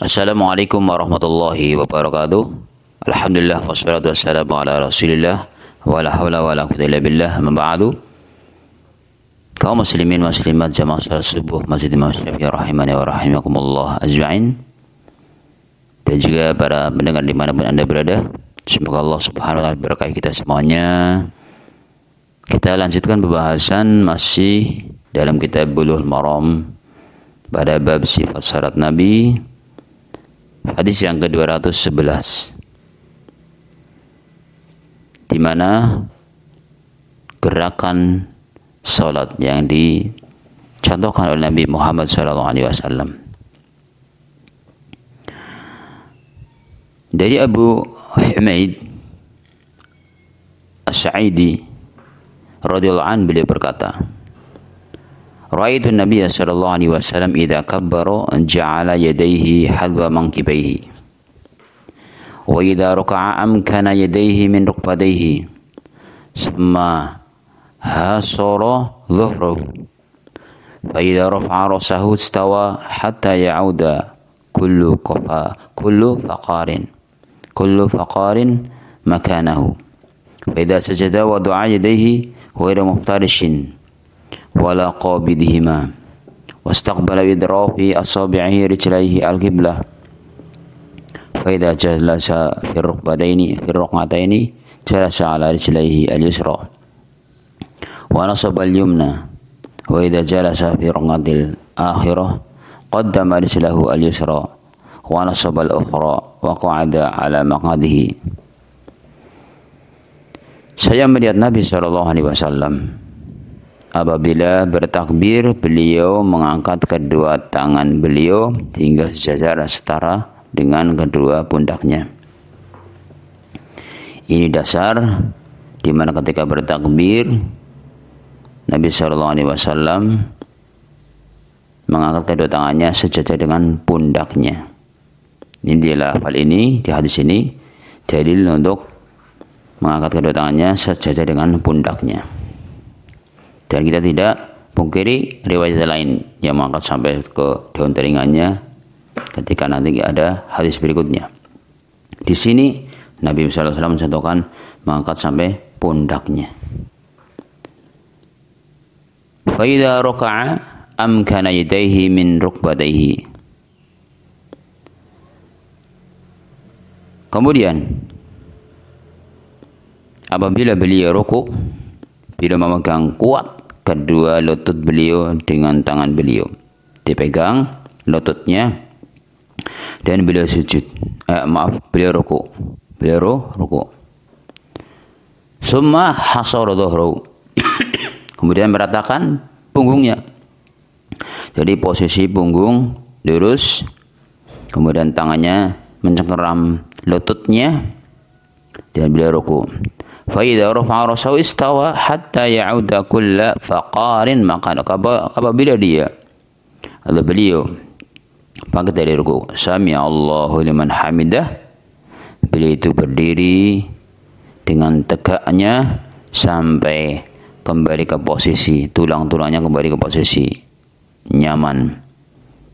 Assalamualaikum warahmatullahi wabarakatuh. Alhamdulillah wassalatu wassalamu ala Rasulillah wa la haula wa la quwwata illa billah. Amma ba'du. Kaum muslimin muslimat jamaah salat subuh Masjid Imam Syafi'i rahimani wa rahimakumullah ajma'in. Dan juga para pendengar dimanapun Anda berada, semoga Allah Subhanahu wa taala berkahi kita semuanya. Kita lanjutkan pembahasan masih dalam kitab Bulughul Maram pada bab sifat syarat Nabi. Hadis yang ke-211, di mana gerakan salat yang dicontohkan oleh Nabi Muhammad SAW. Dari Abu Humaid As-Sa'idi radhiyallahu anhu, beliau berkata, Ra'aitu Nabi sallallahu alaihi wasallam idza kabbara ja'ala yadayhi hadwa mankibaihi wa idza raka'a amkana yadayhi min rukbatayhi thumma hasara dhuhrahu fa idza rafa'a ra'sahu istawa hatta ya'uda kullu faqarin makanahu fa idza sajada wada'a yadayhi ghayra muftarishin wala qabidihima wastaqbala bidrafi asabi'ihi rijlaihi al-qiblah fa idza jalasa fi ruk'ataini jalasa ala rijlaihi al-yusra wa nasaba al-yumna wa idza jalasa fi ruk'atil akhirah qaddama rijlahu al-yusra wa nasaba al-ukhra wa qa'ada ala maq'adihi. Saya melihat Nabi sallallahu alaihi wasallam apabila bertakbir, beliau mengangkat kedua tangan beliau hingga sejajar setara dengan kedua pundaknya. Ini dasar di mana ketika bertakbir Nabi SAW mengangkat kedua tangannya sejajar dengan pundaknya. Ini adalah hal ini di hadis ini dalil untuk mengangkat kedua tangannya sejajar dengan pundaknya. Dan kita tidak pungkiri riwayat lain yang mengangkat sampai ke daun telinganya ketika nanti ada hadis berikutnya. Di sini Nabi SAW mencontohkan mengangkat sampai pundaknya. Fa idza raka'a amkana yadayhi min rukbatayhi. Kemudian apabila beliau rukuk, beliau memegang kuat kedua lutut beliau dengan tangan beliau, dipegang lututnya dan beliau sujud. Beliau rukuk. Summa hasara dhuhrahu. Kemudian meratakan punggungnya. Jadi posisi punggung lurus, kemudian tangannya mencengkeram lututnya dan beliau rukuk. Fa idza rafa'a ra'sahu istawa hatta ya'uda kullu faqarin maqad. Apabila dia atau beliau bangkit dari rukuk, sami Allahu liman hamidah, beliau itu berdiri dengan tegaknya sampai kembali ke posisi tulang-tulangnya kembali ke posisi nyaman.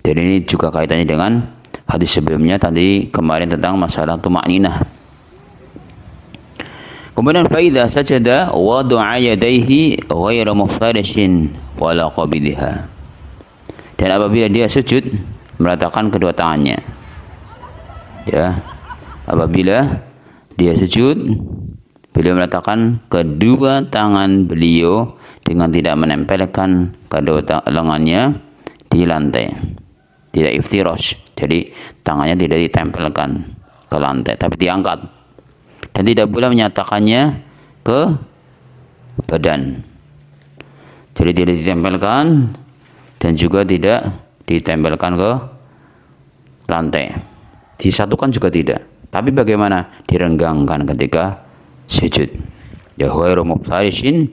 Dan ini juga kaitannya dengan hadis sebelumnya tadi kemarin tentang masalah tumakninah. Kemudian faida sajada wa du'a yadayhi ghairu muftarishin wala qabidiha. Dan apabila dia sujud meratakan kedua tangannya. Ya. Apabila dia sujud, beliau meratakan kedua tangan beliau dengan tidak menempelkan kedua lengannya di lantai. Tidak iftirash. Jadi tangannya tidak ditempelkan ke lantai tapi diangkat. Dan tidak boleh menyatakannya ke badan. Jadi tidak ditempelkan dan juga tidak ditempelkan ke lantai. Disatukan juga tidak. Tapi bagaimana? Direnggangkan ketika sujud. Ya ghairu muftarishin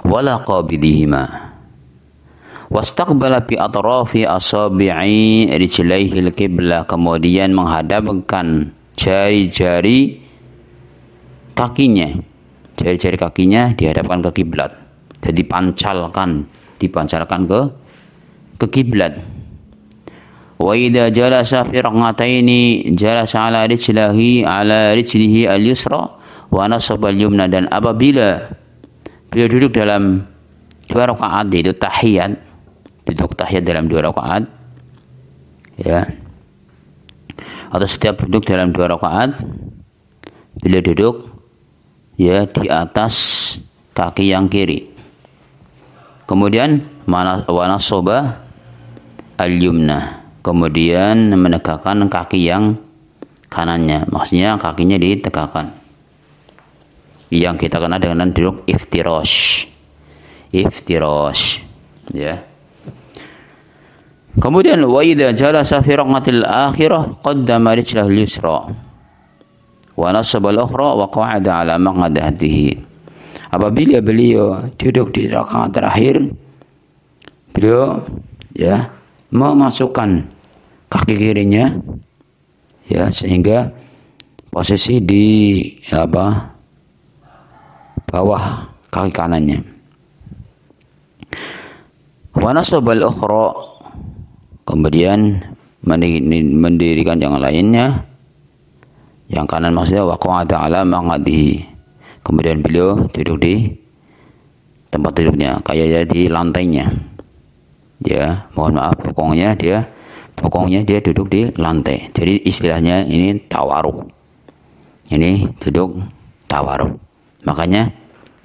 wala qabidihima. Wastaqbala bi atrafi asabi'i rijlaihi al-qiblah. Kemudian menghadapkan jari-jari kakinya dihadapkan ke kiblat dan dipancarkan ke kiblat. Wa idza jalasa fi raq'ataini jalasa ala rijlihi al-yusra wa nasaba al-yumna, dan apabila beliau duduk dalam 2 rakaat, yaitu tahiyat, duduk tahiyat dalam 2 rakaat, ya, atau setiap duduk dalam 2 rakaat beliau duduk ya di atas kaki yang kiri, kemudian wa nasaba al-yumna, kemudian menegakkan kaki yang kanannya, maksudnya kakinya ditegakkan, yang kita kenal dengan duduk iftirash, ya. Kemudian wa idza jalasa fi raq'atil akhirah qaddama rijlahu al-yusra wa nasaba al-ukhra wa qa'ada ala maq'adatihi. Apabila beliau duduk di rakaat terakhir, beliau ya memasukkan kaki kirinya ya sehingga posisi di bawah kaki kanannya. Wa nasaba al-ukhra, kemudian mendirikan yang lainnya, yang kanan maksudnya wa qa'ada ala maq'adihi, kemudian beliau duduk di tempat duduknya, kayak di lantainya, ya, mohon maaf, bokongnya dia duduk di lantai, jadi istilahnya ini tawaruk, ini duduk tawaruk. Makanya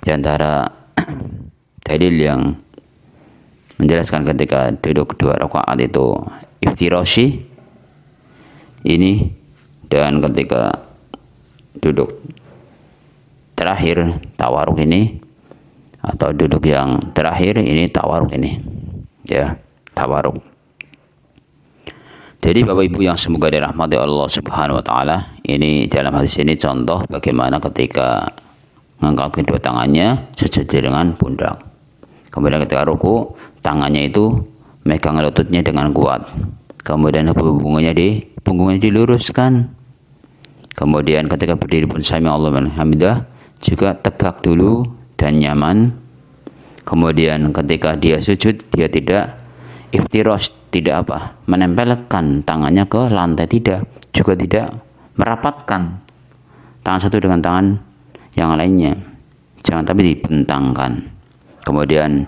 di antara dalil yang menjelaskan ketika duduk 2 rakaat itu iftirashi ini, dan ketika duduk terakhir tawaruk ini, atau duduk yang terakhir ini tawaruk ini, ya, tawaruk. Jadi Bapak Ibu yang semoga dirahmati Allah Subhanahu wa taala, ini dalam hadis ini contoh bagaimana ketika mengangkat kedua tangannya sejajar dengan pundak. Kemudian ketika ruku, tangannya itu megang lututnya dengan kuat. Kemudian punggungnya diluruskan. Kemudian ketika berdiri pun sami Allahu liman hamidah, juga tegak dulu dan nyaman. Kemudian ketika dia sujud, dia tidak iftirash, tidak menempelkan tangannya ke lantai, juga tidak merapatkan tangan satu dengan tangan yang lainnya, jangan tapi dibentangkan. Kemudian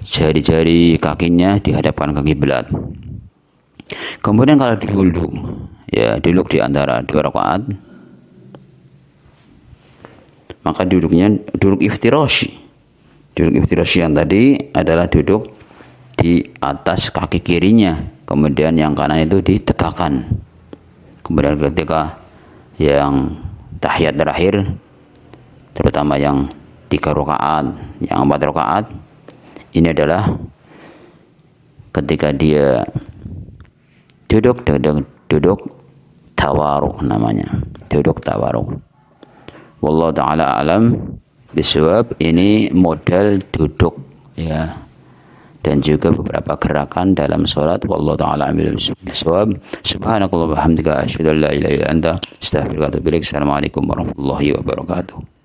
jari-jari kakinya dihadapkan ke kiblat. Kemudian kalau duduk, ya duduk di antara 2 rakaat, maka duduknya duduk iftirashi. Duduk iftirashi yang tadi adalah duduk di atas kaki kirinya, kemudian yang kanan itu ditegakkan. Kemudian ketika yang tahiyat terakhir, terutama yang 3 rakaat, yang 4 rakaat, ini adalah ketika dia duduk tawaruk namanya, duduk tawaruk. Wallahu ta'ala alam bisawab. Ini model duduk, ya, dan juga beberapa gerakan dalam sholat. Wallahu ta'ala alam bisawab. Subhanakallah wa bihamdika asyhadu an la ilaha illa anta astaghfiruka wa atubu ilaik. Assalamualaikum warahmatullahi wabarakatuh.